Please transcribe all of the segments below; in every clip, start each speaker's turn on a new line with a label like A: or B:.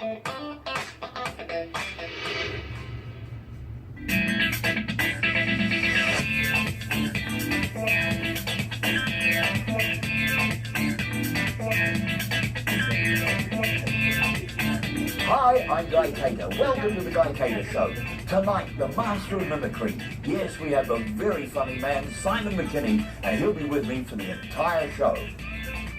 A: Hi, I'm YenniKcM. Welcome to the YenniKcM Show. Tonight, the master of mimicry. Yes, we have a very funny man, Simon McKinney, and he'll be with me for the entire show.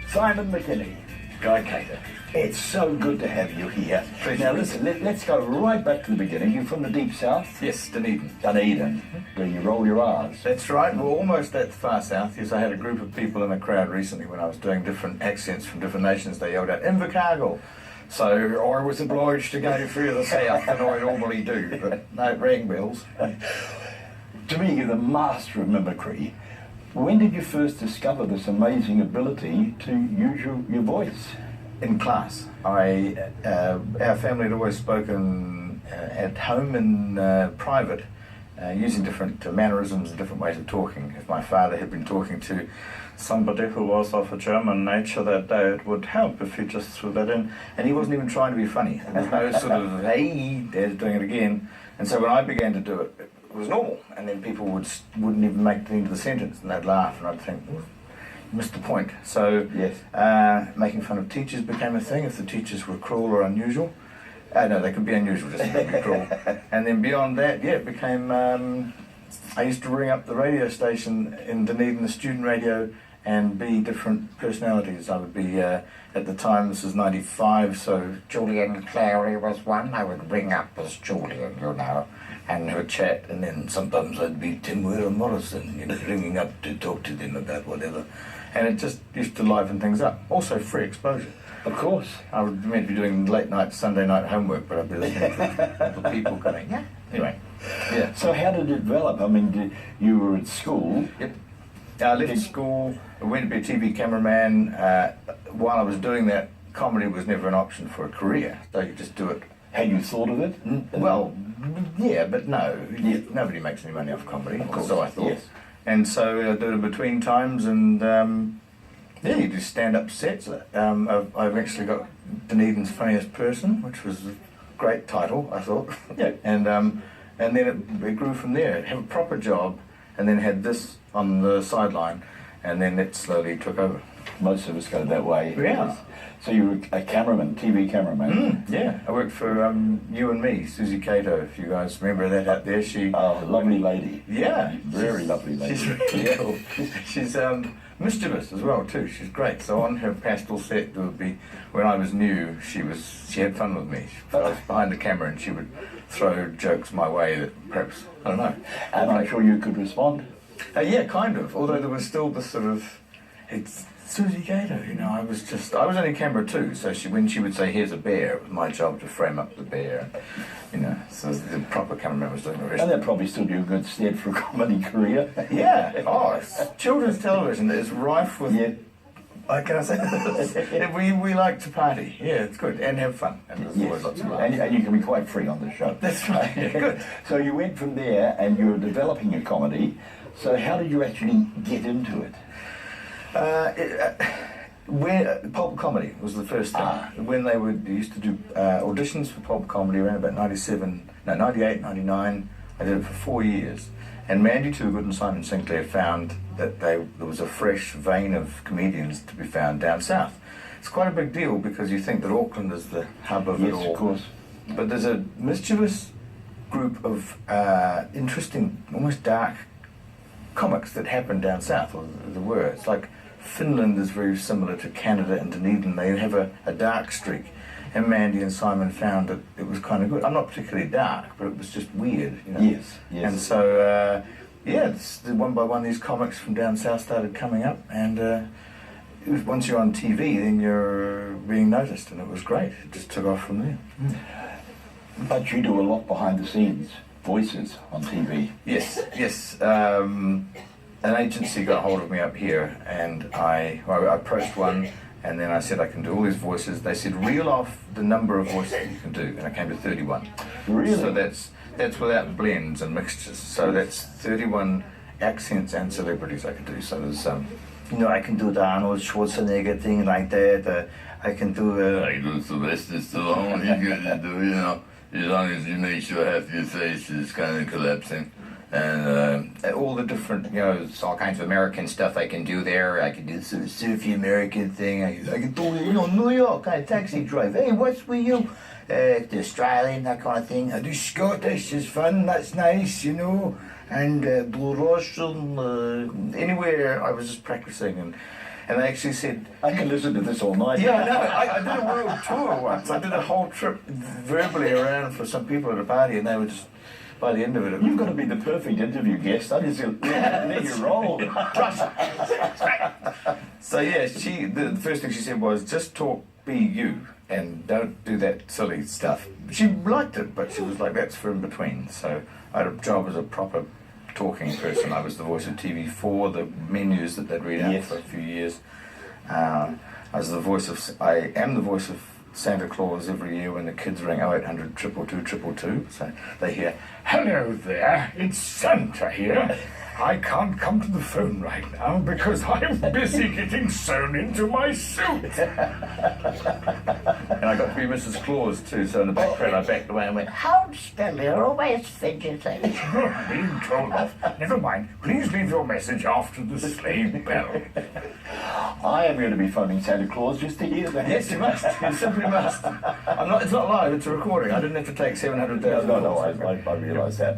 A: Simon McKinney, YenniKcM. It's so good to have you here. Now listen, let's go right back to the beginning. You're from the deep south?
B: Yes, Dunedin.
A: Dunedin, where you roll your R's.
B: That's right. We're almost at the far south. Yes, I had a group of people in a crowd recently when I was doing different accents from different nations. They yelled out, Invercargill. So I was obliged to go further south than I normally do, but no, it rang bells.
A: To me, you're the master of mimicry. When did you first discover this amazing ability to use your voice?
B: In class. Our family had always spoken at home in private, using different mannerisms and different ways of talking. If my father had been talking to somebody who was of a German nature that day, it would help if he just threw that in. And he wasn't even trying to be funny. There was no sort of, hey, Dad's doing it again. And so when I began to do it, it was normal. And then people wouldn't even make the end of the sentence, and they'd laugh, and I'd think, you missed the point. So
A: yes.
B: Making fun of teachers became a thing if the teachers were cruel or unusual. No, they could be unusual, just a bit cruel. And then beyond that, it became, I used to ring up the radio station in Dunedin, the student radio, and be different personalities. I would be, at the time, this was 95, so Julian Clary was one. I would ring up as Julian, and her chat, and then sometimes I'd be Tim Wera Morrison, ringing up to talk to them about whatever. And it just used to liven things up. Also free exposure.
A: Of course.
B: I was meant to be doing late night, Sunday night homework, but I'd be listening to the people going, yeah. Anyway. Yeah.
A: So how did it develop? I mean, you were at school.
B: Yep. I left school, I went to be a TV cameraman. While I was doing that, comedy was never an option for a career. So you just do it.
A: Had you thought of it?
B: Well, yeah, but no. Nobody makes any money off comedy,
A: of course.
B: So I thought.
A: Yes.
B: And so I did it between times, and you do stand-up sets. I've actually got Dunedin's Funniest Person, which was a great title, I thought.
A: Yeah.
B: And then it grew from there. Have a proper job, and then had this on the sideline, and then it slowly took over.
A: Most of us go that way.
B: Yeah.
A: So you were a cameraman, TV cameraman.
B: Yeah, I worked for You and Me, Susie Cato, if you guys remember that out there.
A: Oh, lovely lady.
B: Yeah.
A: Very lovely lady.
B: She's really cool. She's mischievous as well too. She's great. So on her pastel set, there would be, when I was new, she had fun with me. I was behind the camera and she would throw jokes my way that perhaps, I don't know.
A: And I'm sure you could respond.
B: Yeah, kind of. Although there was still the sort of, it's Susie Cato, I was only camera too, so when she would say, here's a bear, it was my job to frame up the bear, so the proper cameraman was doing the rest.
A: And that probably stood you in good stead for a comedy career.
B: Yeah, children's television is rife with, can I say this? we like to party, yeah, it's good, and have fun, and there's always lots of laughs.
A: And you can be quite free on the show.
B: That's right, yeah, good.
A: So you went from there and you were developing a comedy, so how did you actually get into it?
B: Pulp comedy was the first thing. When they used to do auditions for pulp comedy around about 98, 99, I did it for 4 years. And Mandy Toogood and Simon Sinclair found that there was a fresh vein of comedians to be found down south. It's quite a big deal because you think that Auckland is the hub of it all.
A: Yes, of course.
B: But there's a mischievous group of interesting, almost dark comics that happen down south, or there were. It's like Finland is very similar to Canada and Dunedin. They have a dark streak. And Mandy and Simon found that it was kind of good. I'm not particularly dark, but it was just weird,
A: Yes.
B: And so, it's one by one these comics from down south started coming up, and it was, once you're on TV, then you're being noticed, and it was great. It just took off from there.
A: But you do a lot behind the scenes, voices on TV.
B: Yes. An agency got hold of me up here, and I approached one, and then I said I can do all these voices. They said reel off the number of voices that you can do, and I came to 31.
A: Really?
B: So that's without blends and mixtures. So that's 31 accents and celebrities I could do. So there's you know, I can do the Arnold Schwarzenegger thing like that. I can do
C: I do Sylvester Stallone, you can do, you know, as long as you make sure half your face is kind of collapsing. And
B: all the different, you know, all kinds of American stuff I can do there. I can do sort of surfy American thing. I can do, you know, New York kind of taxi drive. Hey, what's with you? The Australian, that kind of thing. I do Scottish, it's fun, that's nice, you know. And Blue Russian, anywhere I was just practicing. And they actually said,
A: I can listen to this all night.
B: yeah, I know. I did a world tour once. I did a whole trip verbally around for some people at a party, and they were just, by the end of it,
A: You've got to be the perfect interview guest. I just let you roll.
B: So yeah, the first thing she said was, just talk, be you, and don't do that silly stuff. She liked it, but she was like, that's for in between. So I had a job as a proper talking person. I was the voice of TV4, the menus that they'd read out
A: Yes.
B: for a few years. I am the voice of Santa Claus every year when the kids ring 0800 222 222. So they hear, hello there, it's Santa here. I can't come to the phone right now because I'm busy getting sewn into my suit. And I got to be Mrs. Claus too, so in the background I backed away and went,
D: Hold still, you're always fidgeting.
B: being told off. Never mind, please leave your message after the sleigh bell.
A: I am going to be phoning Santa Claus just to hear that.
B: Yes, you must. You simply must. It's not live, it's a recording. I didn't have to take 700,000
A: No,
B: calls.
A: I realise that.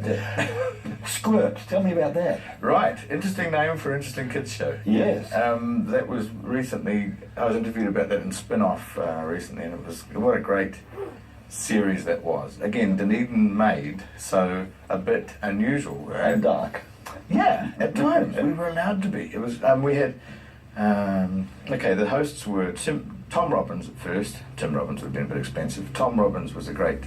A: Squirt, tell me about that.
B: Right, interesting name for an interesting kids show.
A: Yes.
B: That was recently, I was interviewed about that in Spin-Off recently, and it was, what a great series that was. Again, Dunedin made, so a bit unusual.
A: And dark.
B: Yeah, at times we were allowed to be. It was, we had, the hosts were Tom Robbins at first. Tim Robbins would have been a bit expensive. Tom Robbins he's a great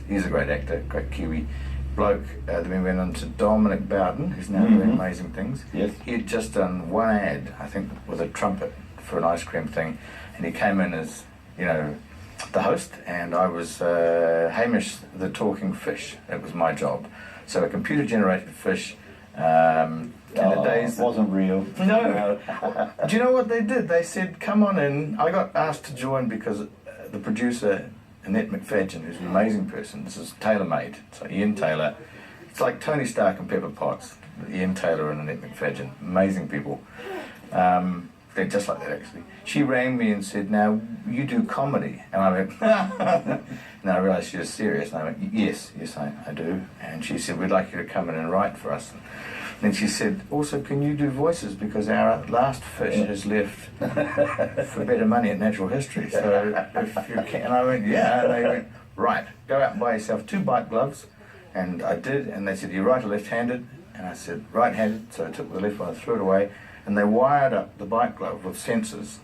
B: actor, great Kiwi bloke. Then we went on to Dominic Bowden, who's now doing amazing things.
A: Yes.
B: He'd just done one ad, I think, with a trumpet for an ice cream thing, and he came in as, you know, the host, and I was Hamish the talking fish. It was my job. So a computer-generated fish. In the days
A: it wasn't real.
B: No. Do you know what they did? They said, come on in. I got asked to join because the producer, Annette McFadgen, who's an amazing person, this is tailor-made. So Ian Taylor, it's like Tony Stark and Pepper Potts. Ian Taylor and Annette McFadgen, amazing people. They're just like that, actually. She rang me and said, now, you do comedy. And I went, and I realised she was serious. And I went, yes, I do. And she said, we'd like you to come in and write for us. Then she said, also, can you do voices? Because our last fish has left for better money at Natural History. So if you can. And I went, yeah. And they went, right, go out and buy yourself 2 bike gloves. And I did. And they said, you're right or left-handed? And I said, right-handed. So I took the left one and threw it away. And they wired up the bike glove with sensors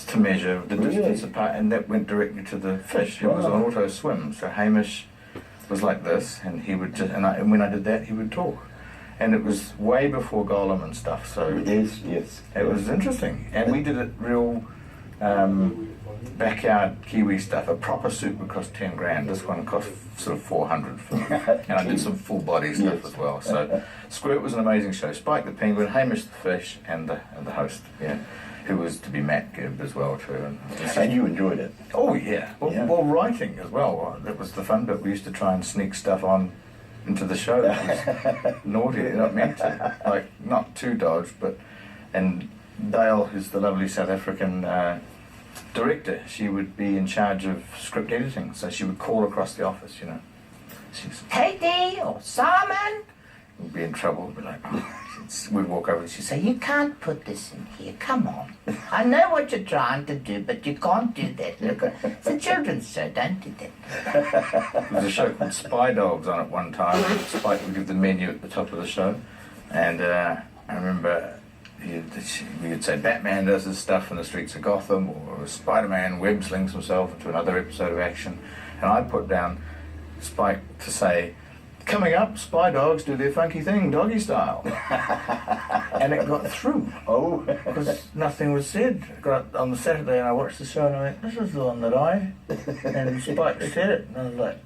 B: to measure the distance apart. And that went directly to the fish. It was on auto swim. So Hamish was like this. And he would just, and when I did that, he would talk. And it was way before Gollum and stuff, so
A: Yes.
B: it was interesting. And we did it real backyard Kiwi stuff. A proper suit would cost 10 grand. This one cost sort of 400. And I did some full body stuff as well. So Squirt was an amazing show. Spike the Penguin, Hamish the Fish, and the host, who was to be Matt Gibb as well too.
A: And you enjoyed it.
B: Oh yeah. Well, writing as well. That was the fun bit. We used to try and sneak stuff on into the show. That was naughty, not meant to. Like, not too dodged, but... And Dale, who's the lovely South African director, she would be in charge of script editing, so she would call across the office, you know. She's...
D: Katie or Simon?
B: We'd be in trouble, we'd be like... we'd walk over and she'd say,
D: You can't put this in here, come on. I know what you're trying to do, but you can't do that. Look, it's a children's show, don't do that.
B: there was a show called Spy Dogs on at one time. Spike would give the menu at the top of the show. And I remember we'd say Batman does his stuff in the streets of Gotham, or Spider-Man web slings himself into another episode of action. And I'd put down Spike to say, coming up, Spy Dogs do their funky thing, doggy style. And it got through.
A: Oh.
B: Because nothing was said. I got up on the Saturday and I watched the show and I went, this is the one that and Spike said it. And I was like,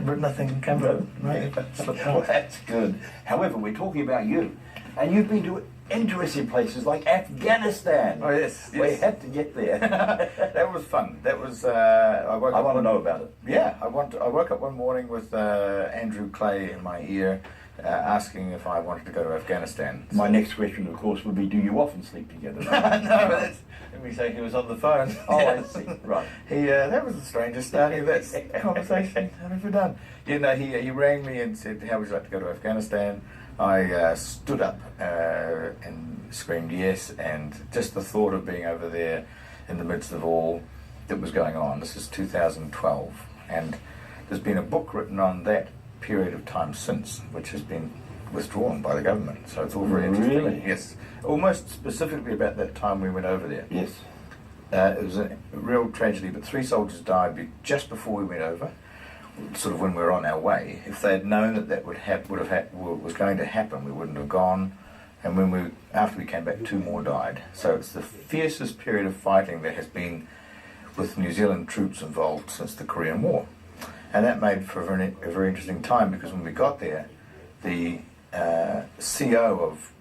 B: but nothing came out. Right?
A: Well, that's good. However, we're talking about you. And you've been to interesting places like Afghanistan.
B: Oh yes,
A: We
B: yes.
A: had to get there.
B: That was fun. That was.
A: I want to know about it.
B: Yeah, I woke up one morning with Andrew Clay in my ear, asking if I wanted to go to Afghanistan.
A: My next question, of course, would be: do you often sleep together?
B: No, that's. Let me say he was on the phone.
A: Oh, I see. Right.
B: He that was the strangest starting of that conversation I've ever done. You know, he rang me and said, "How would you like to go to Afghanistan?" I stood up and screamed yes, and just the thought of being over there in the midst of all that was going on. This is 2012, and there's been a book written on that period of time since, which has been withdrawn by the government. So it's all very interesting.
A: Really?
B: Yes, almost specifically about that time we went over there.
A: Yes.
B: It was a real tragedy, but 3 soldiers died just before we went over, sort of when we were on our way. If they had known that was going to happen, we wouldn't have gone. And after we came back, 2 more died. So it's the fiercest period of fighting there has been with New Zealand troops involved since the Korean War. And that made for a very interesting time, because when we got there, the CO of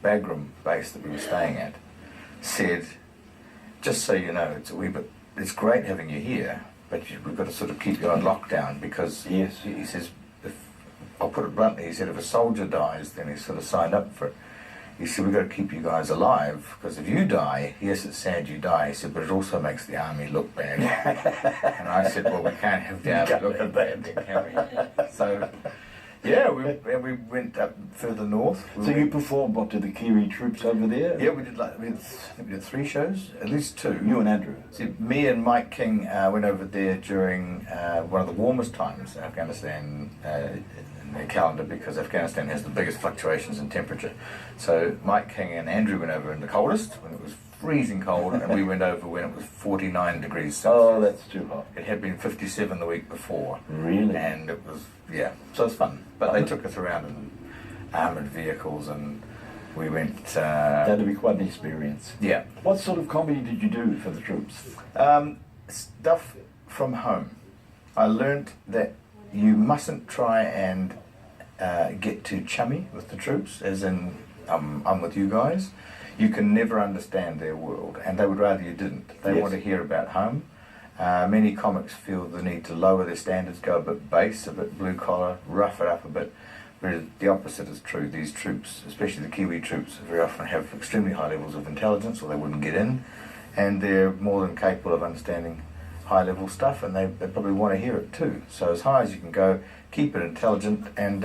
B: Bagram base that we were staying at said, "Just so you know, it's great having you here, but we've got to sort of keep you on lockdown, because,"
A: Yes.
B: he says, I'll put it bluntly, he said, if a soldier dies, then he's sort of signed up for it. He said, we've got to keep you guys alive, because if you die, yes, it's sad you die, he said, but it also makes the army look bad. And I said, well, we can't have the army looking bad, then, can we? So, yeah, we went up further north.
A: So you performed what to the Kiwi troops over there?
B: Yeah, we did 3 shows, at least 2.
A: You and Andrew?
B: See, me and Mike King went over there during one of the warmest times in Afghanistan in their calendar, because Afghanistan has the biggest fluctuations in temperature. So Mike King and Andrew went over in the coldest, when it was freezing cold, and we went over when it was 49 degrees Celsius.
A: Oh, that's too hot.
B: It had been 57 the week before.
A: Really?
B: And it was, yeah, so it was fun. But they took us around in armoured vehicles, and we went...
A: That'd be quite an experience.
B: Yeah.
A: What sort of comedy did you do for the troops?
B: Stuff from home. I learnt that you mustn't try and get too chummy with the troops, as in I'm with you guys. You can never understand their world, and they would rather you didn't. They want to hear about home. Many comics feel the need to lower their standards, go a bit base, a bit blue collar, rough it up a bit. Whereas the opposite is true. These troops, especially the Kiwi troops, very often have extremely high levels of intelligence, or they wouldn't get in, and they're more than capable of understanding high level stuff, and they probably want to hear it too. So as high as you can go, keep it intelligent, and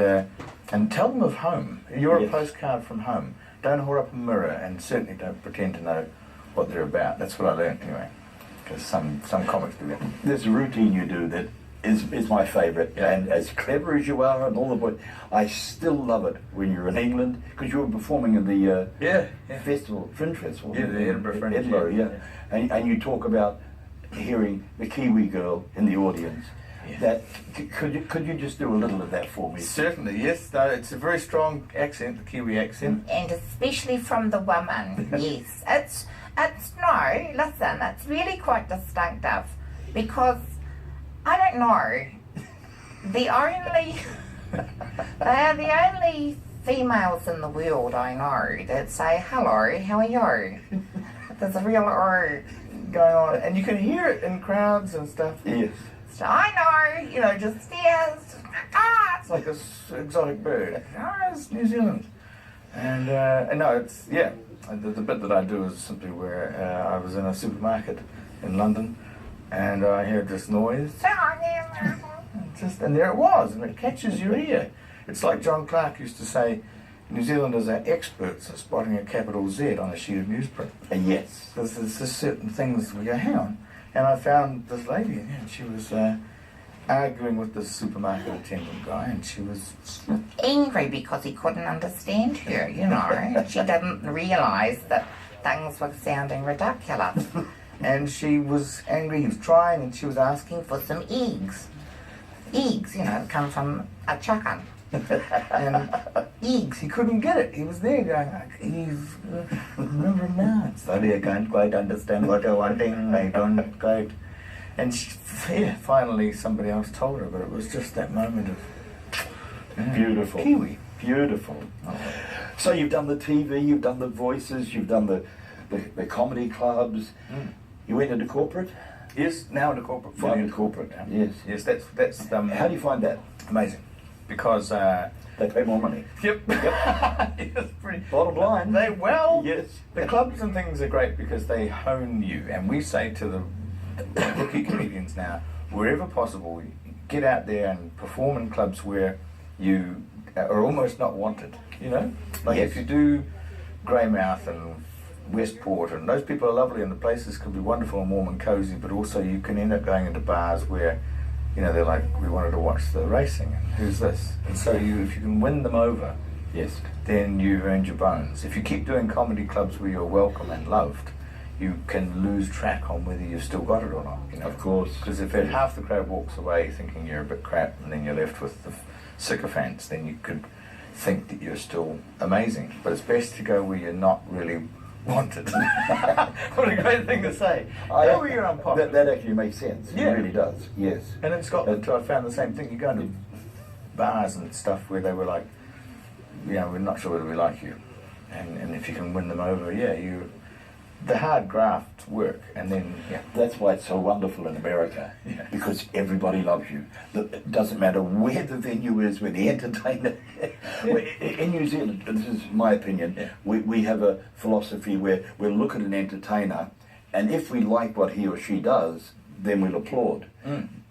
B: tell them of home. You're a postcard from home. Don't hold up a mirror, and certainly don't pretend to know what they're about. That's what I learned anyway, because some comics do that.
A: There's a routine you do that is my favourite, and as clever as you are and all the boys, I still love it when you're in England, because you were performing in the festival, Fringe Festival.
B: Yeah, the Edinburgh Fringe.
A: Edinburgh, yeah. And you talk about hearing the Kiwi girl in the audience.
B: Yeah.
A: That could you just do a little of that for me?
B: Certainly, yes. No, it's a very strong accent, the Kiwi accent.
D: And especially from the woman, yes. It's listen, it's really quite distinctive, because I don't know, they are the only females in the world I know that say, hello, how are you? There's a real R
B: Going on, and you can hear it in crowds and stuff.
A: Yes.
D: So I know, just yes,
B: It's like a exotic bird. It's New Zealand. And no, it's, yeah. The bit that I do is simply where I was in a supermarket in London, and I heard this noise. And there it was, and it catches your ear. It's like John Clark used to say, New Zealanders are experts at spotting a capital Z on a sheet of newsprint.
A: Yes.
B: There's just certain things we go, hang on. And I found this lady, and she was arguing with this supermarket attendant guy, and she was
D: angry because he couldn't understand her, you know. She didn't realise that things were sounding ridiculous.
B: and she was angry, he was trying, and she was asking
D: For some eggs. Eggs, you know, come from a chicken.
B: and eggs, he couldn't get it. He was there going, eggs, remember now. Sorry, I can't quite understand what you're wanting, I don't quite. And finally somebody else told her, but it was just that moment of
A: beautiful.
B: Kiwi.
A: Beautiful.
B: Oh.
A: So you've done the TV, you've done the voices, you've done the comedy clubs. You went into corporate?
B: Yes, now into corporate. Fully into corporate now.
A: Yes.
B: Yes, that's
A: How do you find that?
B: amazing. Because
A: They pay more money.
B: Yep. Yes, pretty.
A: Bottom line. Yes.
B: The clubs and things are great because they hone you, and we say to the rookie comedians now, wherever possible, get out there and perform in clubs where you are almost not wanted. You know, like
A: Yes.
B: if you do Greymouth and Westport, and those people are lovely, and the places can be wonderful and warm and cozy, but also you can end up going into bars where, you know, they're like, we wanted to watch the racing, and who's this? And so if you can win them over,
A: Yes.
B: then you've earned your bones. If you keep doing comedy clubs where you're welcome and loved, you can lose track on whether you've still got it or not. You know?
A: Of course.
B: Because if half the crowd walks away thinking you're a bit crap, and then you're left with the sycophants, then you could think that you're still amazing. But it's best to go where you're not really wanted. What a great thing to say. Go where you're unpopular.
A: That actually makes sense.
B: Yeah.
A: It really does. Yes.
B: And in Scotland too, I found the same thing. You go into bars and stuff where they were like, you know, we're not sure whether we like you. And if you can win them over, the hard graft work, and then,
A: That's why it's so wonderful in America,
B: Yeah.
A: because everybody loves you. It doesn't matter where the venue is, where the entertainer. In New Zealand, this is my opinion,
B: Yeah.
A: we have a philosophy where we'll look at an entertainer, and if we like what he or she does, then we'll applaud.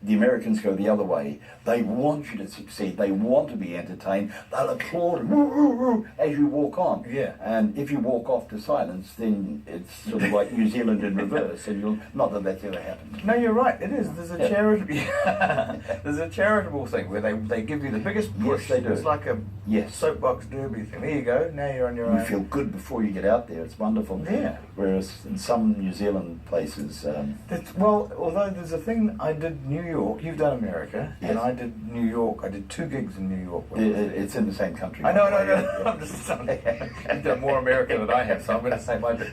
A: The Americans go the other way. They want you to succeed. They want to be entertained. They'll applaud woo, woo, woo, as you walk on.
B: Yeah.
A: And if you walk off to silence, then it's sort of like New Zealand in reverse. And you'll not that that's ever happened.
B: No, you're right. It is. There's a
A: Yeah.
B: there's a charitable thing where they give you the biggest push.
A: Yes, they do.
B: It's like a
A: Yes.
B: soapbox derby thing. There you go. Now you're on your
A: You
B: own.
A: feel good before you get out there. It's wonderful.
B: Yeah.
A: Whereas in some New Zealand places,
B: Well, although there's a thing, I did New York. You've done America,
A: Yes.
B: and I did New York. I did 2 gigs in New York. when I was there.
A: it's in the same country.
B: I know, no.
A: Yeah.
B: I'm just you've done more American than I have, so I'm going to say my bit.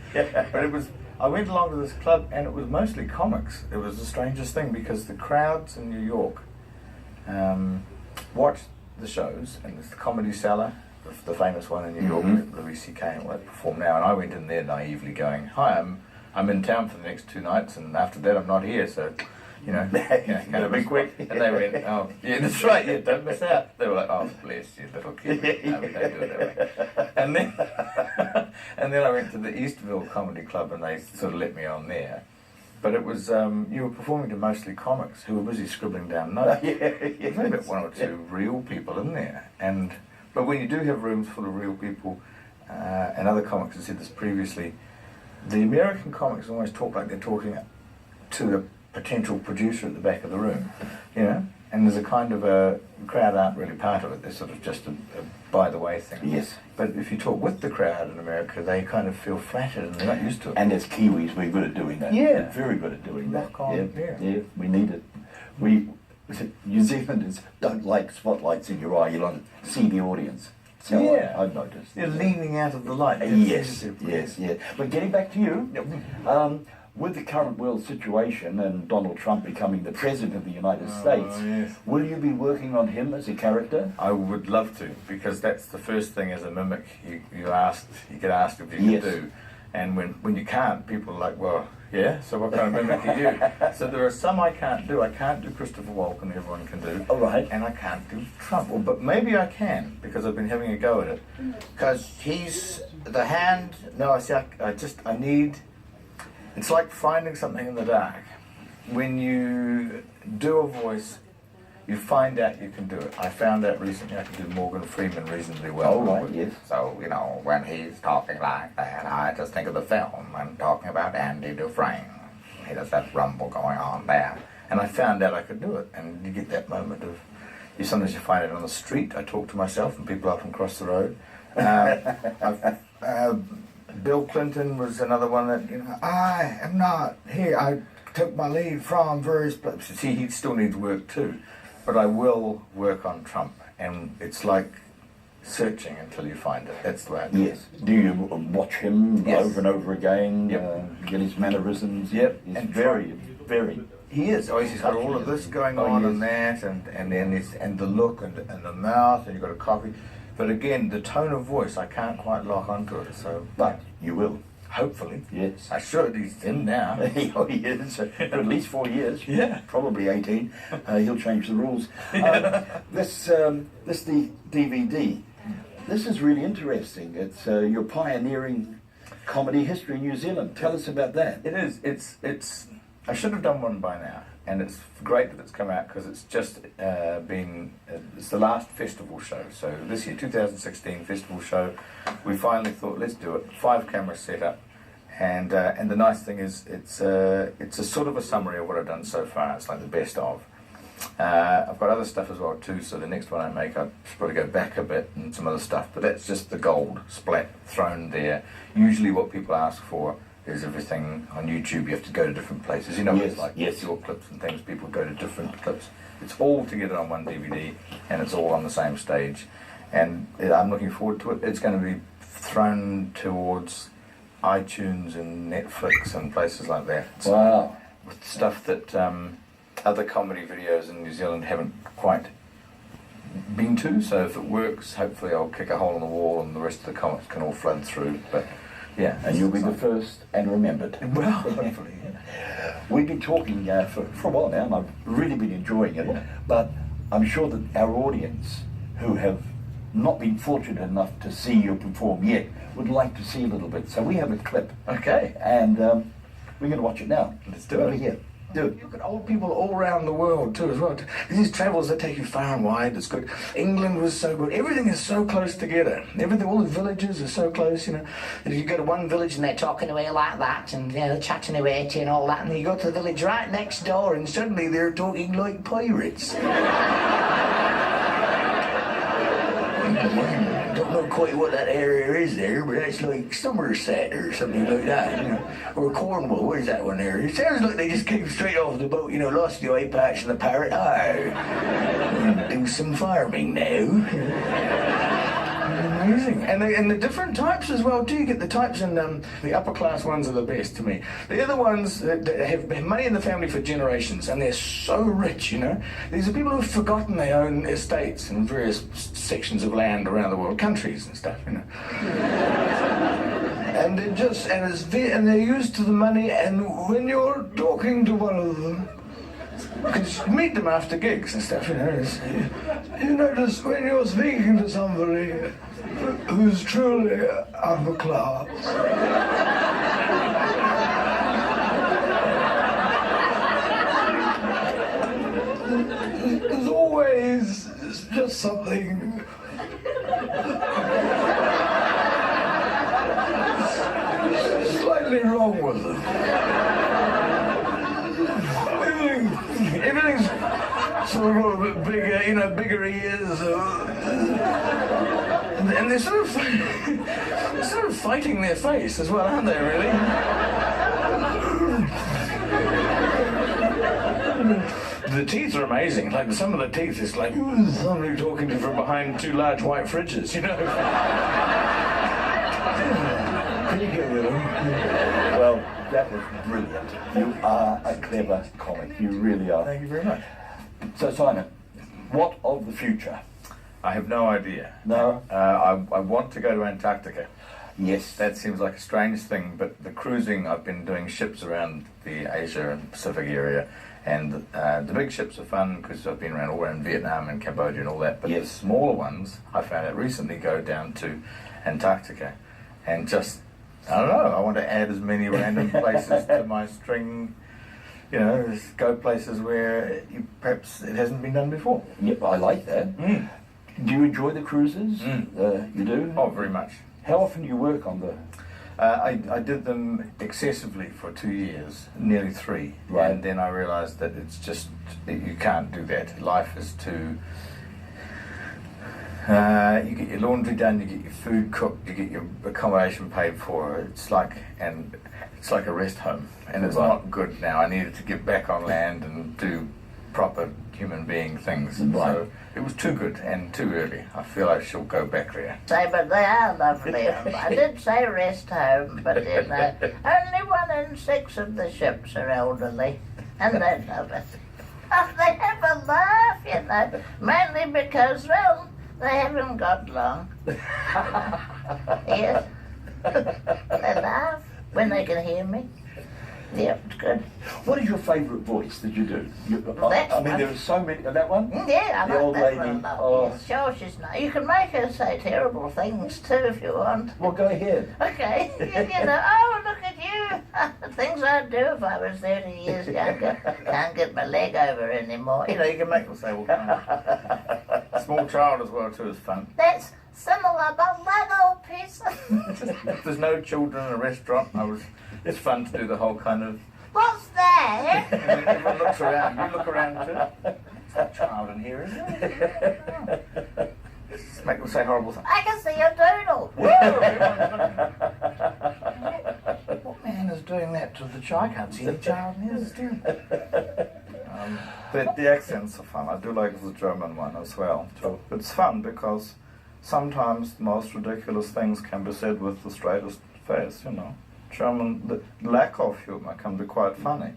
B: But it was. I went along to this club, and it was mostly comics. It was the strangest thing because the crowds in New York watched the shows, and it's the Comedy Cellar, the famous one in New York, where Louis C.K. and all that perform now. And I went in there naively, going, "Hi, I'm in town for the next 2 nights, and after that I'm not here, so." You know, gotta be quick. And they went, "Oh, yeah, that's right, yeah, don't miss out." They were like, "Oh, bless you, little kid." No, we don't do it that way. And then, and then I went to the Eastville Comedy Club, and they sort of let me on there. But it was, you were performing to mostly comics who were busy scribbling down notes. There's maybe 1 or 2 real people in there. But when you do have rooms full of real people, and other comics have said this previously, the American comics almost talk like they're talking to the potential producer at the back of the room, you know, and there's a kind of a crowd aren't really part of it. They're sort of just a by the way thing.
A: Yes.
B: But if you talk with the crowd in America, they kind of feel flattered and they're not used to it.
A: And as Kiwis, we're good at doing that.
B: Yeah.
A: We're very good at doing that.
B: Rock on, yeah.
A: Yeah, we need it. New Zealanders don't like spotlights in your eye. You want to see the audience. So
B: Yeah.
A: I've noticed.
B: They're leaning out of the light.
A: Yes. But getting back to you, with the current world situation and Donald Trump becoming the president of the United States,
B: yes.
A: will you be working on him as a character?
B: I would love to, because that's the first thing as a mimic you get asked if you
A: Yes.
B: can do. And when you can't, people are like, well, yeah, so what kind of mimic are you? So there are some I can't do. I can't do Christopher Walken, everyone can do.
A: All right.
B: And I can't do Trump. Well, but maybe I can, because I've been having a go at it. Because he's the hand, no, I see, I need, it's like finding something in the dark. When you do a voice, you find out you can do it. I found out recently I can do Morgan Freeman reasonably well.
A: Oh, right, yes.
B: So, you know, when he's talking like that, I just think of the film and talking about Andy Dufresne. He does that rumble going on there. And I found out I could do it. And you get that moment of, sometimes you find it on the street. I talk to myself and people often cross the road. Bill Clinton was another one that, you know, I am not here. I took my leave from various places. See, he still needs work too. But I will work on Trump, and it's like searching until you find it. That's the way I do it.
A: Yes. Do you watch him
B: Yes.
A: over and over again?
B: Yep.
A: Get his mannerisms?
B: Yep.
A: He's
B: And
A: very.
B: He is. Oh, he's got all of this going on and that, and then and the look and the mouth, and you've got a coffee. But again, the tone of voice, I can't quite lock onto it. So,
A: But you will.
B: hopefully,
A: Yes.
B: I should. He's in now.
A: Oh, he is. For at least 4 years.
B: Yeah.
A: Probably 18. He'll change the rules. This DVD, this is really interesting. It's you're pioneering comedy history in New Zealand. Tell us about that.
B: It is. It's. I should have done one by now, and it's great that it's come out because it's just been. It's the last festival show. So this year, 2016 festival show, we finally thought, let's do it. 5 cameras set up, and the nice thing is it's a sort of a summary of what I've done so far. It's like the best of. I've got other stuff as well too. So the next one I make, I'll probably go back a bit and some other stuff. But that's just the gold splat thrown there. Usually, what people ask for is everything on YouTube. You have to go to different places. You know,
A: Yes,
B: it's like
A: yes.
B: your clips and things. People go to different clips. It's all together on one DVD, and it's all on the same stage. And I'm looking forward to it. It's going to be thrown towards iTunes and Netflix and places like that. So,
A: Wow.
B: with stuff that other comedy videos in New Zealand haven't quite been to. So if it works, hopefully I'll kick a hole in the wall and the rest of the comments can all flood through. But yeah,
A: And you'll be the first and remembered.
B: well, hopefully. Yeah.
A: We've been talking for a while now, and I've really been enjoying it.
B: Yeah.
A: But I'm sure that our audience, who have not been fortunate enough to see you perform yet, would like to see a little bit. So we have a clip,
B: Okay,
A: and we're going to watch it now.
B: let's do
A: Over
B: it.
A: here. Do it.
B: You've got old people all around the world too as well. These travels that take you far and wide, it's good. England was so good. Everything is so close together. Everything, all the villages are so close, you know. If you go to one village and they're talking away like that and they're chatting away to you and all that, and then you go to the village right next door and suddenly they're talking like pirates. Don't know quite what that area is there, but that's like Somerset or something like that, you know. Or Cornwall, where's that one there? It sounds like they just came straight off the boat, you know, lost the eye patch and the parrot. Do some farming now. Amazing. And the different types as well too. You get the types in the upper class ones are the best to me. The other ones that have money in the family for generations and they're so rich, you know. These are people who've forgotten they own estates in various sections of land around the world, countries and stuff, you know. And they're just and they're used to the money, and when you're talking to one of them, because you meet them after gigs and stuff, you know. You notice when you're speaking to somebody who's truly upper class, there's always just something slightly wrong with them. Everything's sort of a bit bigger, you know, bigger ears. And they're sort of fighting their face as well, aren't they, really? The teeth are amazing. Like some of the teeth is like somebody talking to you from behind 2 large white fridges, you know. Can you get rid of them?
A: Well, that was brilliant. You are a clever comic. You really are.
B: Thank you very much.
A: So, Simon, what of the future?
B: I have no idea.
A: No?
B: I want to go to Antarctica.
A: Yes.
B: That seems like a strange thing, but the cruising, I've been doing ships around the Asia and Pacific area, and the big ships are fun because I've been around all around Vietnam and Cambodia and all that, but
A: Yes.
B: the smaller ones, I found out recently, go down to Antarctica, and just, I don't know, I want to add as many random places to my string, you know, just go places where perhaps it hasn't been done before.
A: Yep, I like that. Do you enjoy the cruises? You do?
B: Oh, very much.
A: How often do you work on the...
B: I did them excessively for 2 years, nearly 3,
A: Right.
B: and then I realised that it's just, you can't do that. Life is too... you get your laundry done, you get your food cooked, you get your accommodation paid for. It's like a rest home, and it's
A: Right.
B: not good now. I needed to get back on land and do proper human being things.
A: Right.
B: So it was too good and too early. I feel I shall go back there.
E: Say, but they are lovely. I did say rest home, but you know, only 1 in 6 of the ships are elderly, and they love it. Oh, they have a laugh, you know, mainly because, well, They haven't got long. Yes. They laugh when they can hear me. Yep, it's good.
A: What is your favourite voice that you do?
E: That
A: I mean,
E: one.
A: there are so many. That one?
E: Yeah, I
A: The
E: like
A: old
E: that
A: lady.
E: one a lot.
A: Oh.
E: Yes, sure, she's not. You can make her say terrible things too if you want.
A: Well, go ahead.
E: Okay, you know, oh, look at you. Things I'd do if I was 30 years younger. Can't get my leg over anymore.
B: You know, you can make them say all kinds of... Small child as well too is fun.
E: That's similar, but little piece.
B: If there's no children in a restaurant, it's fun to do the whole kind of...
E: What's that?
B: And then everyone looks around. You look around too. There's a child in here, isn't there? Just make them say horrible things.
E: I can see a doodle.
B: Whoa! Everyone's looking. What man is doing that to the child? I can't see the child in here still. But the accents are fun. I do like the German one as well. So it's fun because sometimes the most ridiculous things can be said with the straightest face, you know. German, the lack of humour can be quite funny.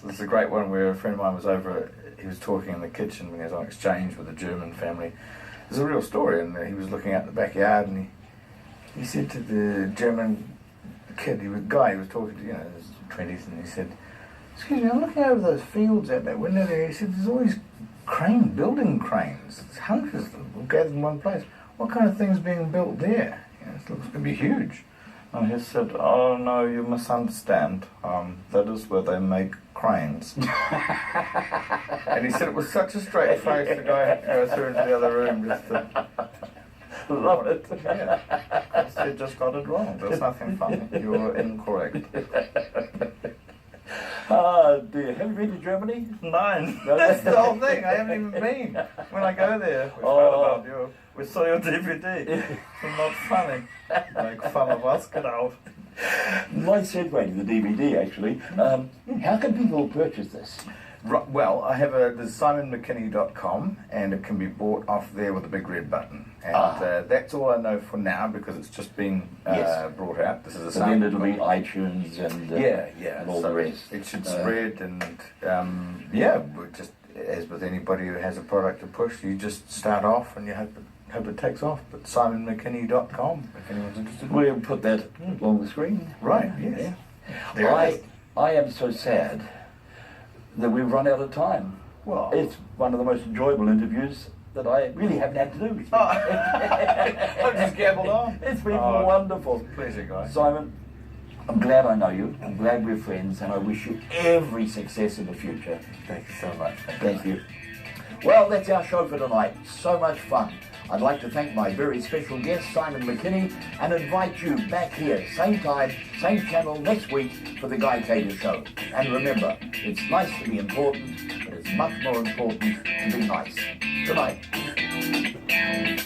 B: There's a great one where a friend of mine was over, he was talking in the kitchen when he was on exchange with a German family. It's a real story, and he was looking out the backyard, and he said to the German kid, he was talking to, you know, in his 20s, and he said, "Excuse me, I'm looking over those fields out that window there." He said, "There's all these building cranes. There's hundreds of them all gathered in one place. What kind of thing's being built there? You know, it looks to be huge." And he said, "Oh no, you misunderstand. That is where they make cranes." And he said it was such a straight face, the guy had to go through into the other room just to...
A: Love it.
B: Yeah. He just got it wrong. There's nothing funny. You were incorrect.
A: Oh dear. Have you been to Germany?
B: Nine.
A: No,
B: That's the whole thing. I haven't even been. When I go there, we saw your DVD. It's not funny. Make fun of us. Get out.
A: Nice segue to the DVD, actually. How can people purchase this?
B: Right, well, I have there's SimonMcKinney.com, and it can be bought off there with a big red button. And that's all I know for now because it's just been
A: Yes.
B: brought out. This is a
A: So then
B: sample.
A: it'll be iTunes and
B: and
A: all
B: so
A: the rest.
B: It should spread, and we're just as with anybody who has a product to push, you just start off and you hope it takes off. But SimonMcKinney.com, if anyone's interested.
A: We'll put that along the screen.
B: Right, yes. There it is.
A: I am so sad that we've run out of time.
B: Well,
A: It's one of the most enjoyable interviews that I really haven't had to do.
B: I've just gambled on.
A: It's been wonderful.
B: Pleasure, guys.
A: Simon, I'm glad I know you. I'm glad we're friends, and I wish you every success in the future.
B: Thank you so much.
A: Thank you. Well, that's our show for tonight. So much fun. I'd like to thank my very special guest, Simon McKinney, and invite you back here, same time, same channel, next week for the Guy Cater Show. And remember, it's nice to be important, but it's much more important to be nice. Good night.